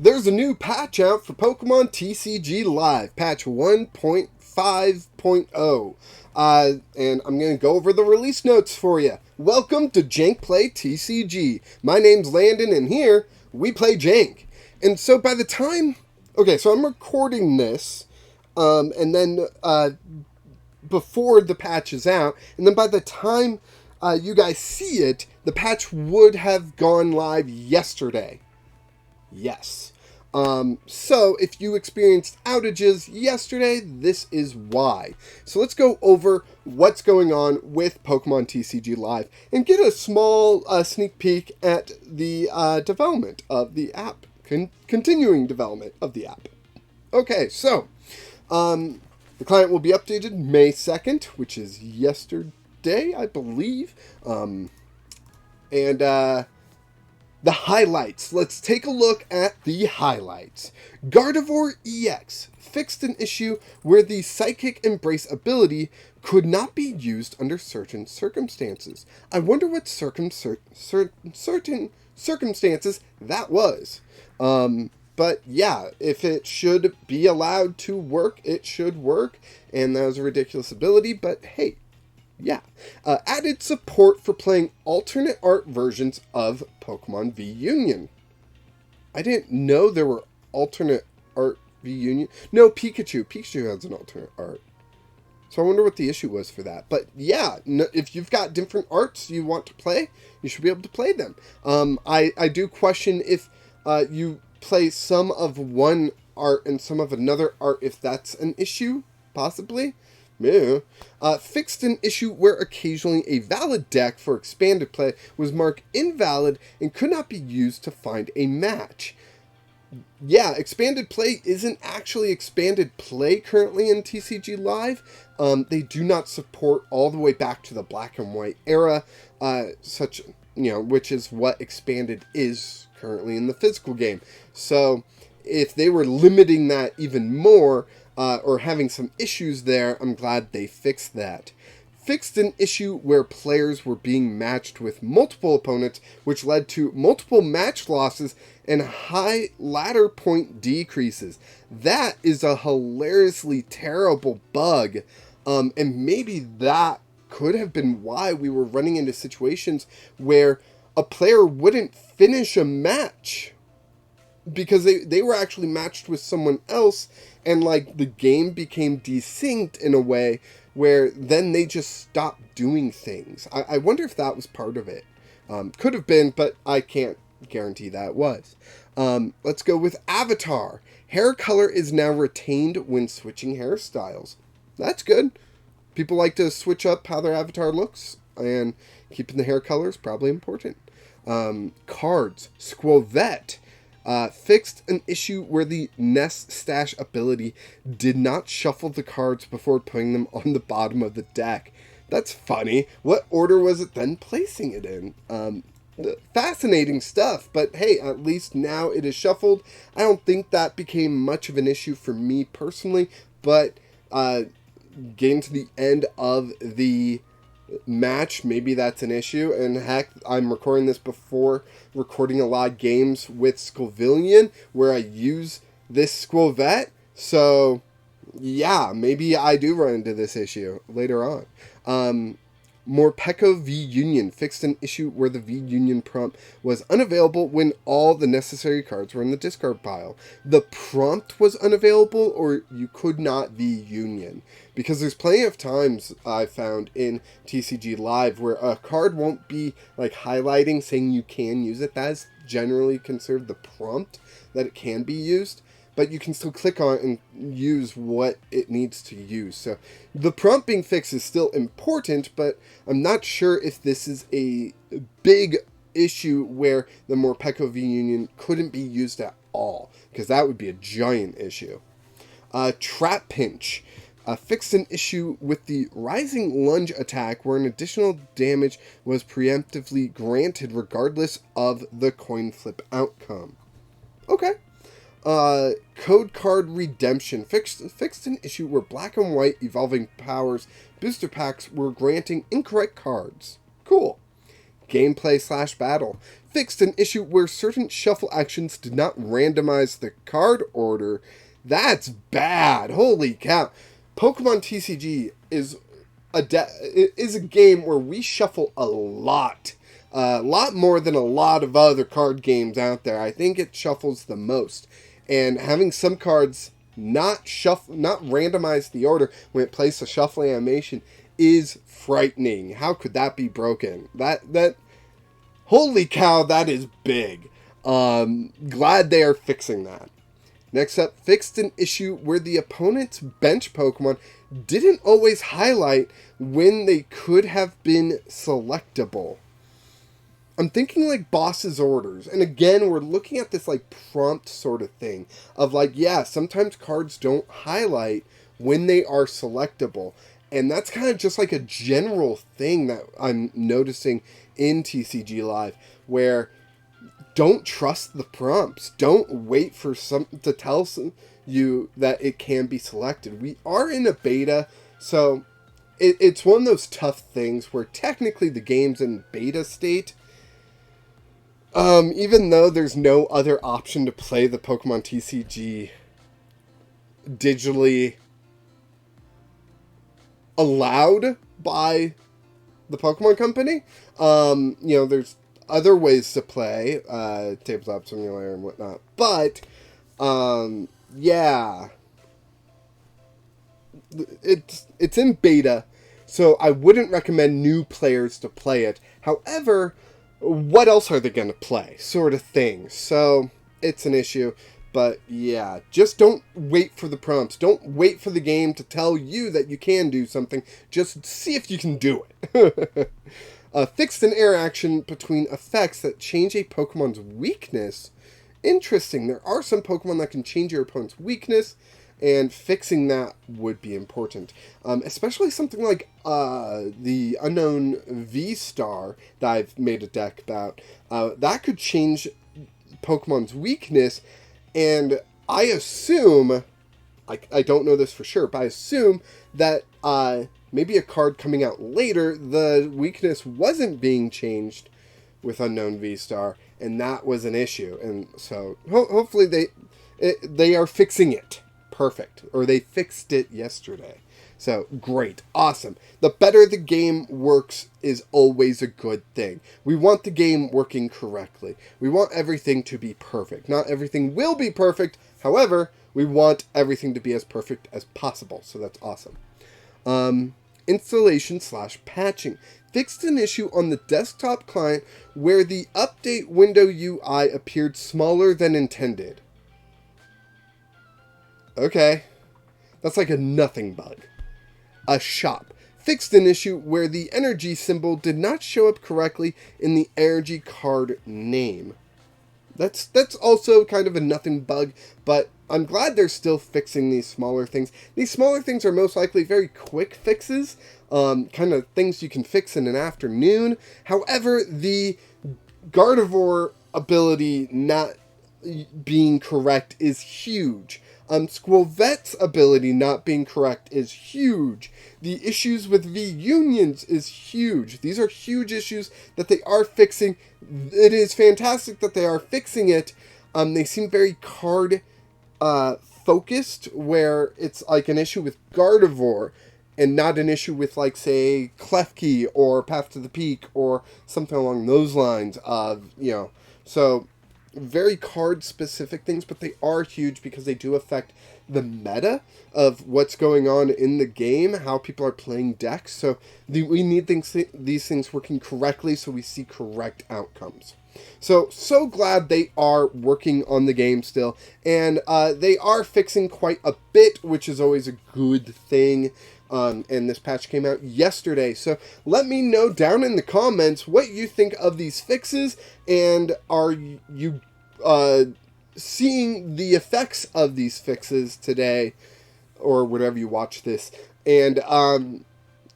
There's a new patch out for Pokemon TCG Live, patch 1.5.0. And I'm going to go over the release notes for you. Welcome to Jank Play TCG. My name's Landon, and here we play Jank. And so by the time... Okay, so I'm recording this, and then before the patch is out, and then by the time you guys see it, the patch would have gone live yesterday. Yes. So if you experienced outages yesterday, this is why. So let's go over what's going on with Pokemon TCG Live and get a small sneak peek at the development of the app, continuing development of the app. Okay, so the client will be updated May 2nd, which is yesterday, I believe. The highlights. Let's take a look at the highlights. Gardevoir EX fixed an issue where the Psychic Embrace ability could not be used under certain circumstances. I wonder what certain circumstances that was. But yeah, if it should be allowed to work, it should work. And that was a ridiculous ability, but hey. Yeah. Added support for playing alternate art versions of Pokemon V Union. I didn't know there were alternate art V Union. No, Pikachu. Pikachu has an alternate art. So I wonder what the issue was for that. But yeah, if you've got different arts you want to play, you should be able to play them. I do question if you play some of one art and some of another art, if that's an issue, possibly. Yeah. Fixed an issue where occasionally a valid deck for expanded play was marked invalid and could not be used to find a match. Yeah, expanded play isn't actually expanded play currently in TCG Live. They do not support all the way back to the black and white era, which is what expanded is currently in the physical game. So if they were limiting that even more, or having some issues there, I'm glad they fixed that. Fixed an issue where players were being matched with multiple opponents, which led to multiple match losses and high ladder point decreases. That is a hilariously terrible bug, and maybe that could have been why we were running into situations where a player wouldn't finish a match because they were actually matched with someone else, and like the game became desynced in a way where then they just stopped doing things. I wonder if that was part of it. Could have been, but I can't guarantee that it was. Let's go with Avatar. Hair color is now retained when switching hairstyles. That's good. People like to switch up how their avatar looks, and keeping the hair color is probably important. Cards. Squovette fixed an issue where the Nest Stash ability did not shuffle the cards before putting them on the bottom of the deck. That's funny. What order was it then placing it in? Fascinating stuff, but hey, at least now it is shuffled. I don't think that became much of an issue for me personally, but getting to the end of the match, maybe that's an issue. And heck, I'm recording this before recording a lot of games with Squillion where I use this Squovette, so yeah, maybe I do run into this issue later on. Morpeko V Union fixed an issue where the V Union prompt was unavailable when all the necessary cards were in the discard pile. The prompt was unavailable, or you could not V Union. Because there's plenty of times I found in TCG Live where a card won't be like highlighting saying you can use it. That is generally considered the prompt that it can be used. But you can still click on it and use what it needs to use. So the prompt being fixed is still important, but I'm not sure if this is a big issue where the Morpeko V Union couldn't be used at all, because that would be a giant issue. Trap Pinch fixed an issue with the Rising Lunge attack where an additional damage was preemptively granted regardless of the coin flip outcome. Okay. Code Card Redemption fixed an issue where Black and White Evolving Powers booster packs were granting incorrect cards. Cool. gameplay/battle. Fixed an issue where certain shuffle actions did not randomize the card order. That's bad. Holy cow. Pokemon TCG is a game where we shuffle a lot more than a lot of other card games out there. I think it shuffles the most, and having some cards not randomize the order when it plays a shuffle animation is frightening. How could that be broken? That holy cow, that is big. Glad they are fixing that. Next up, fixed an issue where the opponent's bench Pokemon didn't always highlight when they could have been selectable. I'm thinking like boss's orders. And again, we're looking at this like prompt sort of thing of like, yeah, sometimes cards don't highlight when they are selectable. And that's kind of just like a general thing that I'm noticing in TCG Live, where don't trust the prompts. Don't wait for to tell you that it can be selected. We are in a beta, so it's one of those tough things where technically the game's in beta state. Even though there's no other option to play the Pokemon TCG digitally allowed by the Pokemon Company. There's other ways to play, Tabletop Simulator and whatnot, but, yeah, it's in beta, so I wouldn't recommend new players to play it. However, what else are they going to play, sort of thing, so it's an issue. But yeah, just don't wait for the prompts. Don't wait for the game to tell you that you can do something. Just see if you can do it. Fixed an error action between effects that change a Pokemon's weakness. Interesting. There are some Pokemon that can change your opponent's weakness, and fixing that would be important. Especially something like the Unknown V-Star that I've made a deck about. That could change Pokemon's weakness. And I assume, I don't know this for sure, but I assume that maybe a card coming out later, the weakness wasn't being changed with Unknown V-Star, and that was an issue. And so hopefully they are fixing it. Perfect. Or they fixed it yesterday. So, great. Awesome. The better the game works is always a good thing. We want the game working correctly. We want everything to be perfect. Not everything will be perfect. However, we want everything to be as perfect as possible. So that's awesome. Installation/patching. Fixed an issue on the desktop client where the update window UI appeared smaller than intended. Okay. That's like a nothing bug. A shop. Fixed an issue where the energy symbol did not show up correctly in the energy card name. That's also kind of a nothing bug, but I'm glad they're still fixing these smaller things. These smaller things are most likely very quick fixes, kind of things you can fix in an afternoon. However, the Gardevoir ability not being correct is huge. Squilvet's ability not being correct is huge. The issues with V-Unions is huge. These are huge issues that they are fixing. It is fantastic that they are fixing it. They seem very card focused, where it's like an issue with Gardevoir and not an issue with, like, say, Klefki or Path to the Peak or something along those lines of, so very card-specific things, but they are huge because they do affect the meta of what's going on in the game, how people are playing decks. So we need these things working correctly so we see correct outcomes. So glad they are working on the game still, and they are fixing quite a bit, which is always a good thing. And this patch came out yesterday. So let me know down in the comments what you think of these fixes, and are you seeing the effects of these fixes today, or whenever you watch this. And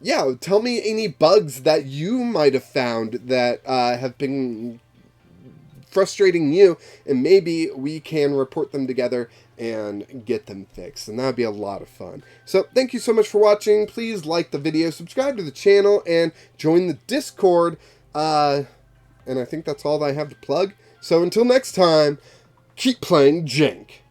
yeah, tell me any bugs that you might have found that have been frustrating you, and maybe we can report them together and get them fixed, and that would be a lot of fun. So thank you so much for watching. Please like the video, subscribe to the channel, and join the Discord. And I think that's all that I have to plug. So until next time, keep playing Jank.